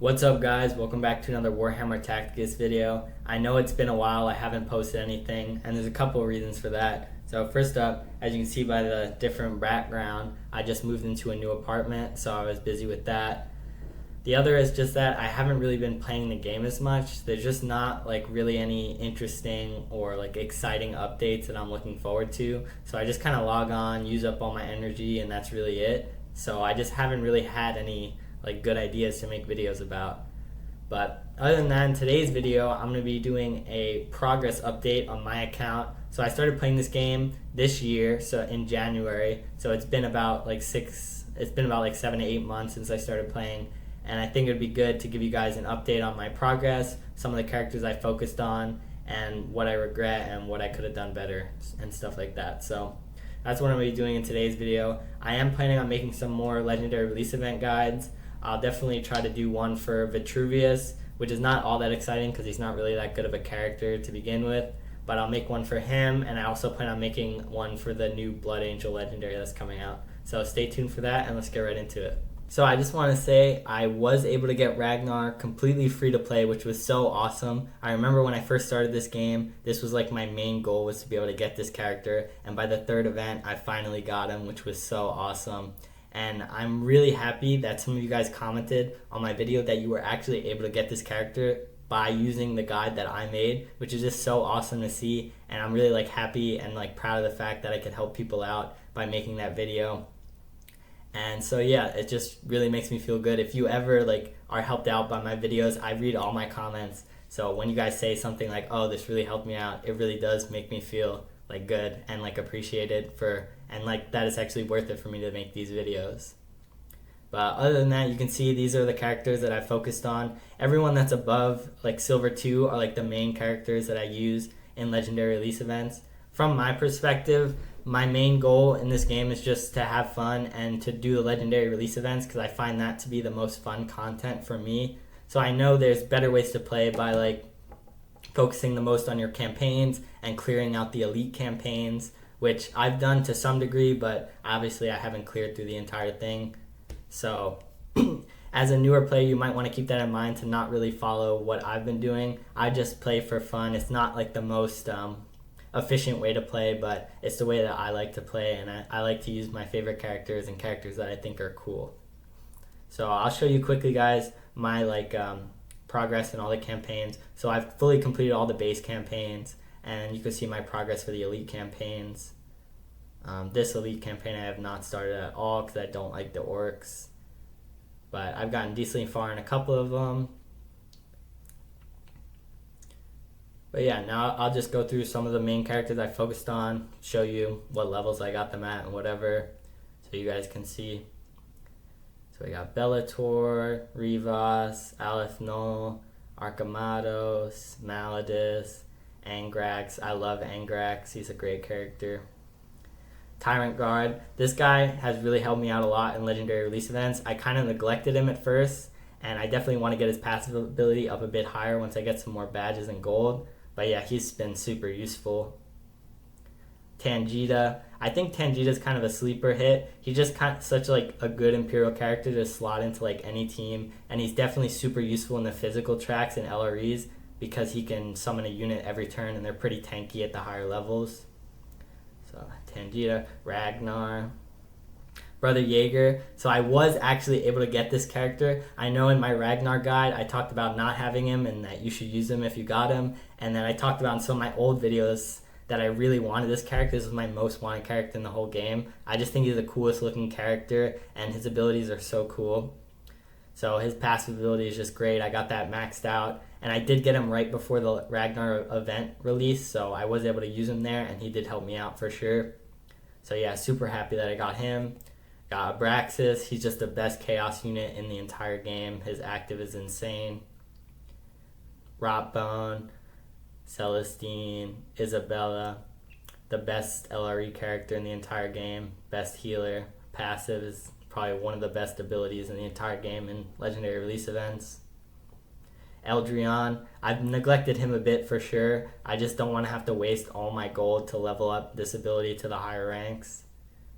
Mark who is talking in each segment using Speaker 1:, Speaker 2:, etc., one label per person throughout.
Speaker 1: What's up guys, welcome back to another Warhammer Tacticus video. I know it's been a while, I haven't posted anything, and there's a couple of reasons for that. So first up, as you can see by the different background, I just moved into a new apartment, so I was busy with that. The other is just that I haven't really been playing the game as much. There's just not like really any interesting or like exciting updates that I'm looking forward to. So I just kind of log on, use up all my energy, and that's really it. So I just haven't really had any like good ideas to make videos about. But other than that, in today's video I'm going to be doing a progress update on my account. So I started playing this game this year, so in January, so it's been about like 7 to 8 months since I started playing, and I think it would be good to give you guys an update on my progress, some of the characters I focused on, and what I regret and what I could have done better and stuff like that. So that's what I'm going to be doing in today's video. I am planning on making some more legendary release event guides. I'll definitely try to do one for Vitruvius, which is not all that exciting because he's not really that good of a character to begin with, but I'll make one for him, and I also plan on making one for the new Blood Angel legendary that's coming out. So stay tuned for that, and let's get right into it. So I just want to say I was able to get Ragnar completely free to play, which was so awesome. I remember when I first started this game, this was like my main goal, was to be able to get this character, and by the third event I finally got him, which was so awesome. And I'm really happy that some of you guys commented on my video that you were actually able to get this character by using the guide that I made, which is just so awesome to see. And I'm really like happy and like proud of the fact that I could help people out by making that video. And so yeah, it just really makes me feel good. If you ever like are helped out by my videos, I read all my comments. So when you guys say something like, oh, this really helped me out, it really does make me feel like good and like appreciated and like that is actually worth it for me to make these videos. But other than that, you can see these are the characters that I focused on. Everyone that's above like Silver 2 are like the main characters that I use in legendary release events. From my perspective, my main goal in this game is just to have fun and to do the legendary release events because I find that to be the most fun content for me. So I know there's better ways to play by like focusing the most on your campaigns and clearing out the elite campaigns, which I've done to some degree, but obviously I haven't cleared through the entire thing. So as a newer player, you might want to keep that in mind to not really follow what I've been doing. I just play for fun. It's not like the most efficient way to play, but it's the way that I like to play, and I like to use my favorite characters and characters that I think are cool. So I'll show you quickly, guys, my progress in all the campaigns. So I've fully completed all the base campaigns, and you can see my progress for the elite campaigns. This elite campaign I have not started at all because I don't like the orcs, but I've gotten decently far in a couple of them. But yeah, now I'll just go through some of the main characters I focused on, show you what levels I got them at and whatever, so you guys can see. So we got Bellator, Rivas, Aleph Null, Archamados, Maladus, Angrax. I love Angrax. He's a great character. Tyrant Guard. This guy has really helped me out a lot in legendary release events. I kind of neglected him at first, and I definitely want to get his passive ability up a bit higher once I get some more badges and gold. But yeah, he's been super useful. Tangita. I think Tangita's kind of a sleeper hit. He's just kind of such like a good Imperial character to slot into like any team, and he's definitely super useful in the physical tracks and LREs because he can summon a unit every turn, and they're pretty tanky at the higher levels. So Tangita, Ragnar, Brother Jaeger. So I was actually able to get this character. I know in my Ragnar guide I talked about not having him and that you should use him if you got him, and then I talked about in some of my old videos that I really wanted this character. This was my most wanted character in the whole game. I just think he's the coolest looking character, and his abilities are so cool. So his passive ability is just great. I got that maxed out, and I did get him right before the Ragnar event release, so I was able to use him there, and he did help me out for sure. So yeah, super happy that I got him. Got Abraxas. He's just the best chaos unit in the entire game. His active is insane. Rotbone, Celestine, Isabella, the best LRE character in the entire game, best healer. Passive is probably one of the best abilities in the entire game in legendary release events. Eldrion, I've neglected him a bit for sure. I just don't want to have to waste all my gold to level up this ability to the higher ranks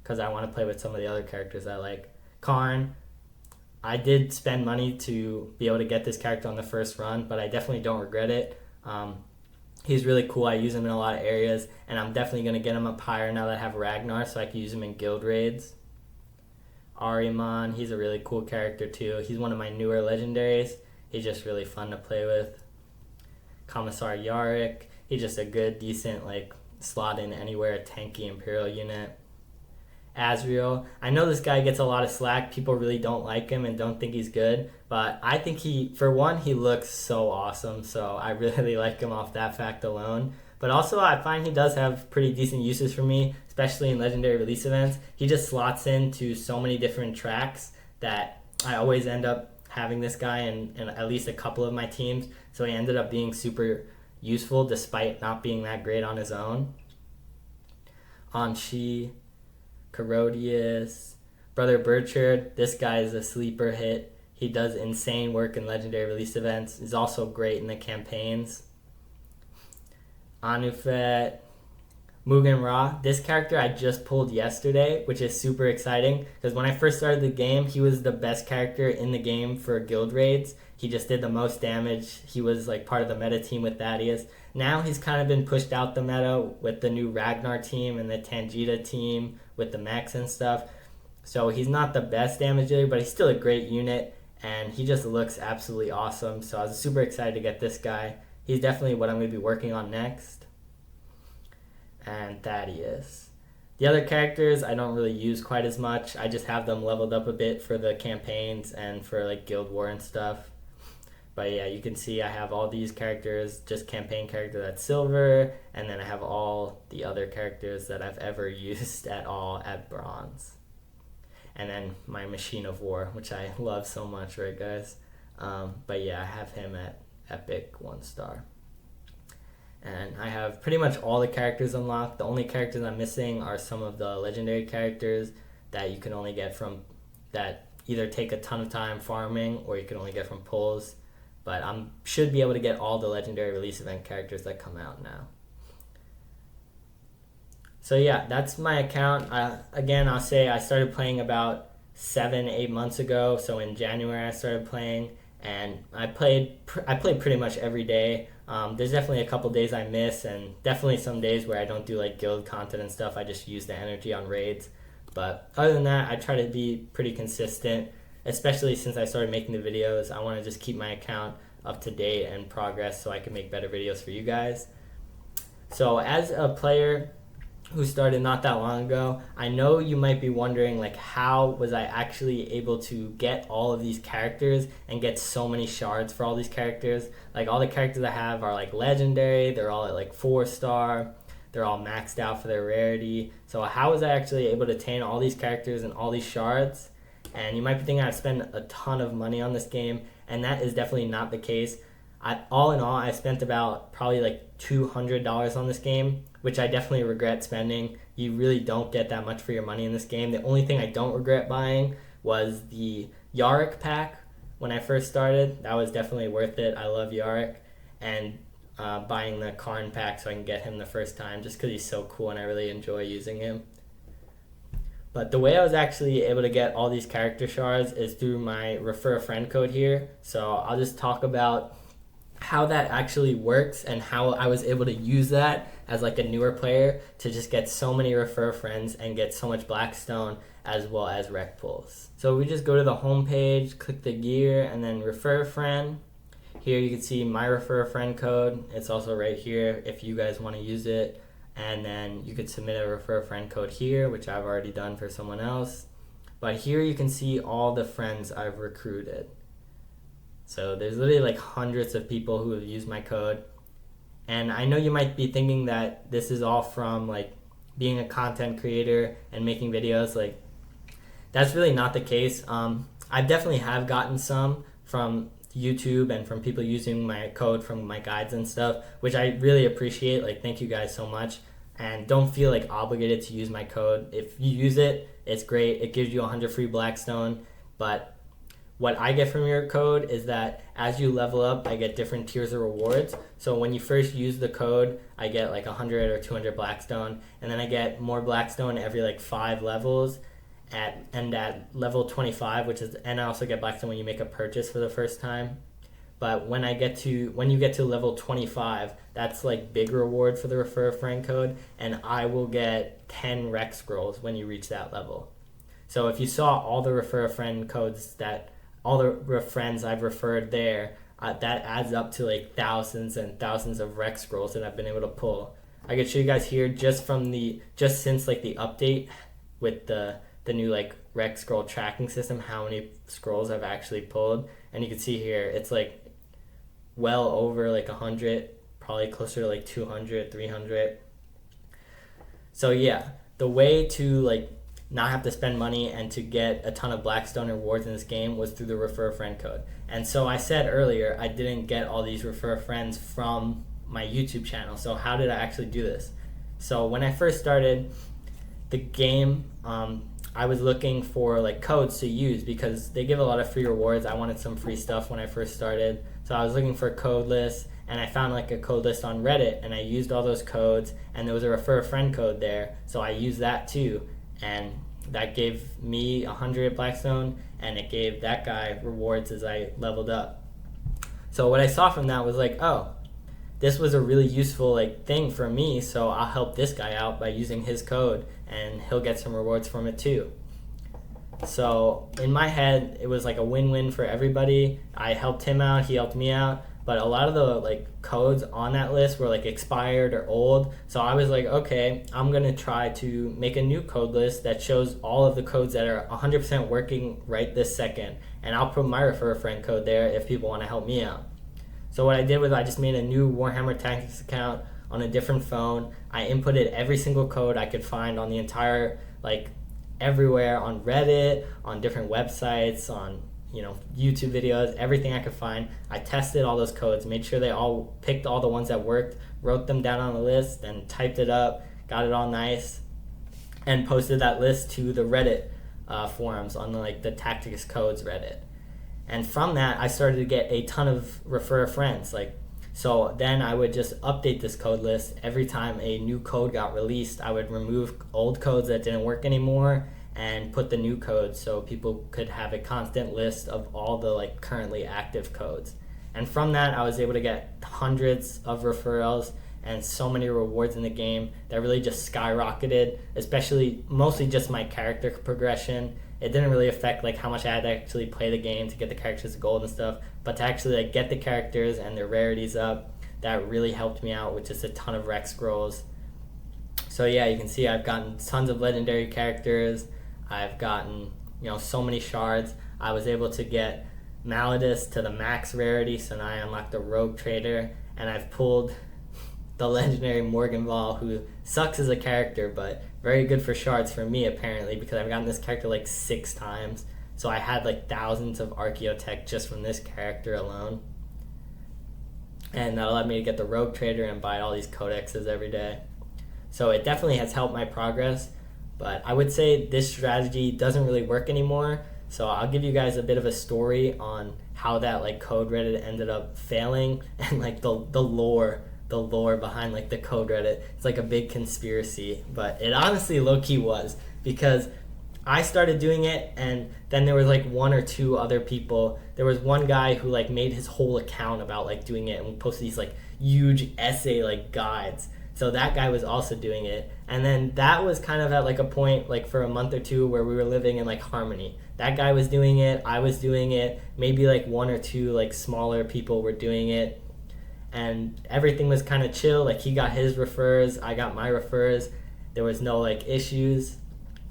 Speaker 1: because I want to play with some of the other characters I like. Karn, I did spend money to be able to get this character on the first run, but I definitely don't regret it. He's really cool. I use him in a lot of areas, and I'm definitely going to get him up higher now that I have Ragnar, so I can use him in guild raids. Ahriman, he's a really cool character too. He's one of my newer legendaries. He's just really fun to play with. Commissar Yarick, he's just a good, decent, like, slot in anywhere, tanky Imperial unit. Azrael, I know this guy gets a lot of slack. People really don't like him and don't think he's good, but I think for one, he looks so awesome, so I really like him off that fact alone. But also, I find he does have pretty decent uses for me, especially in legendary release events. He just slots into so many different tracks that I always end up having this guy in at least a couple of my teams, so he ended up being super useful despite not being that great on his own. Anshi, Carodius, Brother Burchard, this guy is a sleeper hit. He does insane work in legendary release events. He's also great in the campaigns. Anufet, Mugen Ra, this character I just pulled yesterday, which is super exciting because when I first started the game, he was the best character in the game for guild raids. He just did the most damage. He was like part of the meta team with Thaddeus. Now he's kind of been pushed out the meta with the new Ragnar team and the Tangita team with the mechs and stuff. So he's not the best damage dealer, but he's still a great unit, and he just looks absolutely awesome. So I was super excited to get this guy. He's definitely what I'm going to be working on next. And Thaddeus. The other characters I don't really use quite as much. I just have them leveled up a bit for the campaigns and for like Guild War and stuff. But yeah, you can see I have all these characters, just campaign character that's silver, and then I have all the other characters that I've ever used at all at bronze. And then my Machine of War, which I love so much, right guys? But yeah, I have him at Epic 1 star. And I have pretty much all the characters unlocked. The only characters I'm missing are some of the legendary characters that you can only get from, that either take a ton of time farming or you can only get from pulls. But I should be able to get all the legendary release event characters that come out now. So yeah, that's my account. Again, I'll say I started playing about 7-8 months ago. So in January I started playing, and I played pretty much every day. There's definitely a couple days I miss, and definitely some days where I don't do like guild content and stuff. I just use the energy on raids. But other than that, I try to be pretty consistent, especially since I started making the videos. I want to just keep my account up to date and progress so I can make better videos for you guys. So as a player who started not that long ago, I know you might be wondering, like, how was I actually able to get all of these characters and get so many shards for all these characters? Like, all the characters I have are like legendary, they're all at like 4-star, they're all maxed out for their rarity. So how was I actually able to attain all these characters and all these shards? And you might be thinking I spent a ton of money on this game, and that is definitely not the case. All in all, I spent about probably like $200 on this game, which I definitely regret spending. You really don't get that much for your money in this game. The only thing I don't regret buying was the Yarick pack when I first started. That was definitely worth it. I love Yarick. And buying the Karn pack so I can get him the first time just because he's so cool and I really enjoy using him. But the way I was actually able to get all these character shards is through my refer a friend code here. So I'll just talk about how that actually works and how I was able to use that as like a newer player to just get so many refer friends and get so much Blackstone as well as rec pulls. So we just go to the home page, click the gear, and then refer a friend. Here you can see my refer a friend code. It's also right here if you guys want to use it. And then you could submit a refer a friend code here, which I've already done for someone else. But here you can see all the friends I've recruited. So there's literally like hundreds of people who have used my code. And I know you might be thinking that this is all from like being a content creator and making videos. Like, that's really not the case. I definitely have gotten some from YouTube and from people using my code from my guides and stuff, which I really appreciate. Like, thank you guys so much. And don't feel like obligated to use my code. If you use it, it's great. It gives you 100 free Blackstone. But what I get from your code is that as you level up, I get different tiers of rewards. So when you first use the code, I get like 100 or 200 Blackstone, and then I get more Blackstone every like 5 levels. at level 25, and I also get Blackstone when you make a purchase for the first time. But when you get to level 25, that's like big reward for the refer a friend code, and I will get 10 rec scrolls when you reach that level. So if you saw all the refer a friend codes all the friends I've referred there, that adds up to like thousands and thousands of rec scrolls that I've been able to pull. I could show you guys here just since like the update with the new like rec scroll tracking system, how many scrolls I've actually pulled, and you can see here it's like well over like 100, probably closer to like 200, 300. So yeah, the way to like not have to spend money and to get a ton of Blackstone rewards in this game was through the refer a friend code. And so I said earlier I didn't get all these refer a friends from my YouTube channel. So how did I actually do this? So when I first started the game, I was looking for like codes to use because they give a lot of free rewards. I wanted some free stuff when I first started. So I was looking for code lists, and I found like a code list on Reddit, and I used all those codes, and there was a refer a friend code there. So I used that too, and that gave me 100 Blackstone, and it gave that guy rewards as I leveled up. So what I saw from that was like, oh, this was a really useful like thing for me, so I'll help this guy out by using his code, and he'll get some rewards from it too. So in my head, it was like a win-win for everybody. I helped him out, he helped me out, but a lot of the like codes on that list were like expired or old. So I was like, okay, I'm gonna try to make a new code list that shows all of the codes that are 100% working right this second, and I'll put my refer a friend code there if people want to help me out. So what I did was I just made a new Warhammer Tactics account on a different phone. I inputted every single code I could find on the entire like everywhere, on Reddit, on different websites, on YouTube videos, everything I could find. I tested all those codes, made sure they all picked all the ones that worked, wrote them down on the list, and typed it up, got it all nice, and posted that list to the Reddit forums on the Tacticus codes Reddit. And from that, I started to get a ton of refer a friends. So then I would just update this code list. Every time a new code got released, I would remove old codes that didn't work anymore and put the new codes so people could have a constant list of all the currently active codes. And from that, I was able to get hundreds of referrals and so many rewards in the game that really just skyrocketed, mostly just my character progression. It didn't really affect how much I had to actually play the game to get the characters to gold and stuff, but to actually get the characters and their rarities up, that really helped me out with just a ton of rec scrolls. So yeah, you can see I've gotten tons of legendary characters. I've gotten so many shards. I was able to get Malladus to the max rarity, so now I unlocked the Rogue Trader, and I've pulled the legendary Morganval, who sucks as a character, but very good for shards for me apparently, because I've gotten this character 6 times. So I had thousands of Archaeotech just from this character alone. And that allowed me to get the Rogue Trader and buy all these codexes every day. So it definitely has helped my progress, but I would say this strategy doesn't really work anymore. So I'll give you guys a bit of a story on how that code Reddit ended up failing, and the lore behind the code Reddit. It's a big conspiracy, but it honestly low-key was, because I started doing it, and then there was 1 or 2 other people. There was one guy who made his whole account about doing it, and we posted these huge essay guides. So that guy was also doing it, and then that was kind of at a point for a month or 2 where we were living in harmony. That guy was doing it, I was doing it, maybe 1 or 2 smaller people were doing it, and everything was kind of chill. He got his refers, I got my refers. There was no issues.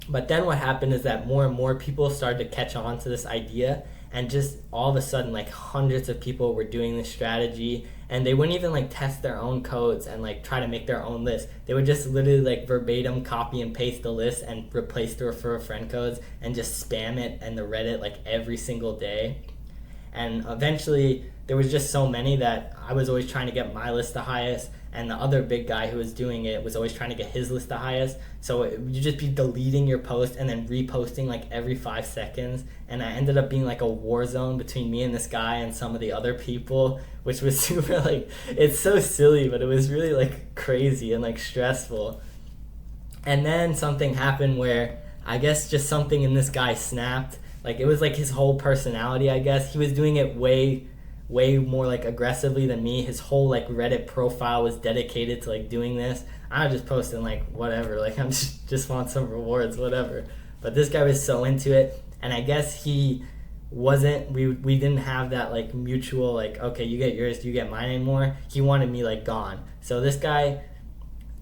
Speaker 1: But then what happened is that more and more people started to catch on to this idea, and just all of a sudden hundreds of people were doing this strategy, and they wouldn't even test their own codes and try to make their own list. They would just literally verbatim copy and paste the list and replace the refer a friend codes and just spam it in the Reddit every single day. And eventually there was just so many that I was always trying to get my list the highest, and the other big guy who was doing it was always trying to get his list the highest. So you just be deleting your post and then reposting every 5 seconds, and I ended up being a war zone between me and this guy and some of the other people, which was super it's so silly, but it was really crazy and stressful. And then something happened where I guess just something in this guy snapped. Like, it was like his whole personality, I guess. He was doing it way more like aggressively than me. His whole like Reddit profile was dedicated to like doing this. I was just posting like whatever, like I'm just want some rewards, whatever. But this guy was so into it, and I guess he wasn't, we didn't have that like mutual like, okay, you get yours, you get mine anymore. He wanted me like gone. So this guy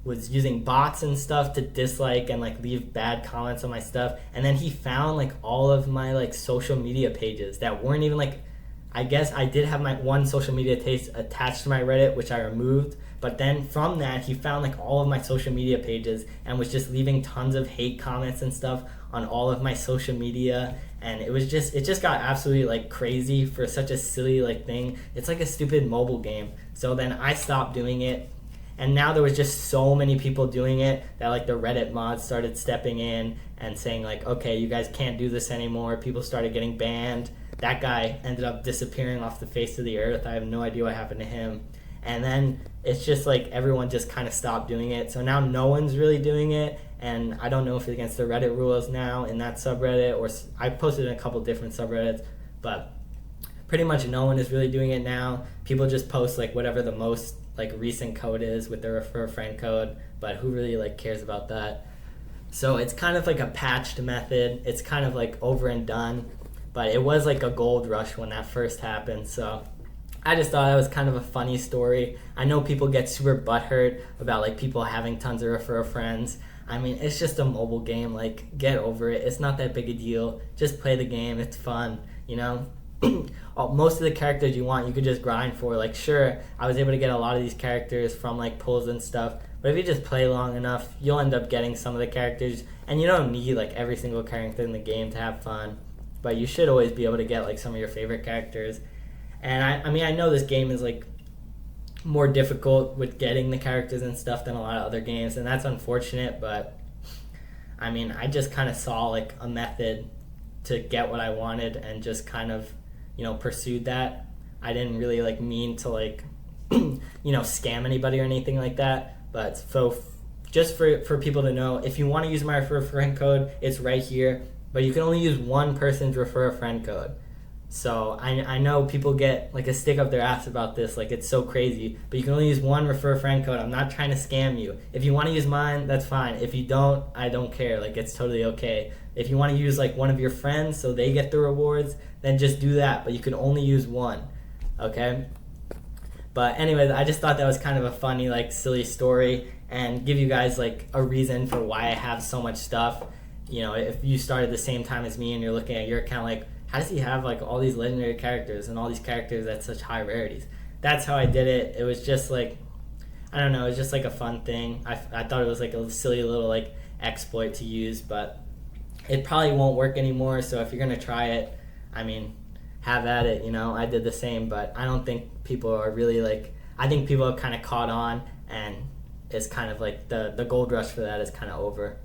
Speaker 1: was using bots and stuff to dislike and like leave bad comments on my stuff, and then he found like all of my like social media pages that weren't even like, I guess I did have my one social media taste attached to my Reddit, which I removed, but then from that he found like all of my social media pages and was just leaving tons of hate comments and stuff on all of my social media. And it just got absolutely like crazy for such a silly like thing. It's like a stupid mobile game. So then I stopped doing it, and now there was just so many people doing it that like the Reddit mods started stepping in and saying like, okay, you guys can't do this anymore. People started getting banned. That guy ended up disappearing off the face of the earth. I have no idea what happened to him. And then it's just like everyone just kind of stopped doing it. So now no one's really doing it. And I don't know if it's against the Reddit rules now in that subreddit, or I posted in a couple different subreddits, but pretty much no one is really doing it now. People just post like whatever the most like recent code is with their refer a friend code, but who really like cares about that? So it's kind of like a patched method. It's kind of like over and done, but it was like a gold rush when that first happened. So I just thought that was kind of a funny story. I know people get super butthurt about like people having tons of refer friends. I mean, it's just a mobile game. Like, get over it. It's not that big a deal. Just play the game. It's fun, you know? Most of the characters you want, you could just grind for. Like, sure, I was able to get a lot of these characters from like pulls and stuff, but if you just play long enough, you'll end up getting some of the characters, and you don't need like every single character in the game to have fun, but you should always be able to get like some of your favorite characters. And I mean, I know this game is like more difficult with getting the characters and stuff than a lot of other games, and that's unfortunate, but I mean, I just kind of saw like a method to get what I wanted and just kind of, you know, pursued that. I didn't really like mean to like you know, scam anybody or anything like that, but so just for people to know, if you want to use my refer a friend code, it's right here, but you can only use one person's refer a friend code. So I know people get like a stick up their ass about this, like it's so crazy, but you can only use one refer a friend code. I'm not trying to scam you. If you want to use mine, that's fine. If you don't, I don't care. Like, it's totally okay. If you want to use like one of your friends so they get the rewards, then just do that, but you can only use one, okay? But anyways, I just thought that was kind of a funny, like, silly story, and give you guys like a reason for why I have so much stuff. You know, if you started the same time as me and you're looking at your account like, how does he have like all these legendary characters and all these characters at such high rarities? That's how I did it. It was just like, I don't know, it was just like a fun thing. I thought it was like a silly little like exploit to use, but it probably won't work anymore. So if you're gonna try it, I mean, have at it, you know. I did the same, but I don't think people are really like, I think people have kind of caught on, and it's kind of like the gold rush for that is kind of over.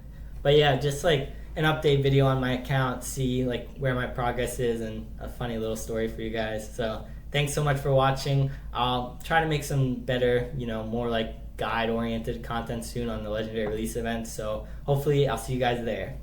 Speaker 1: But yeah, just like an update video on my account, see like where my progress is, and a funny little story for you guys. So thanks so much for watching. I'll try to make some better, you know, more like guide oriented content soon on the legendary release event. So hopefully I'll see you guys there.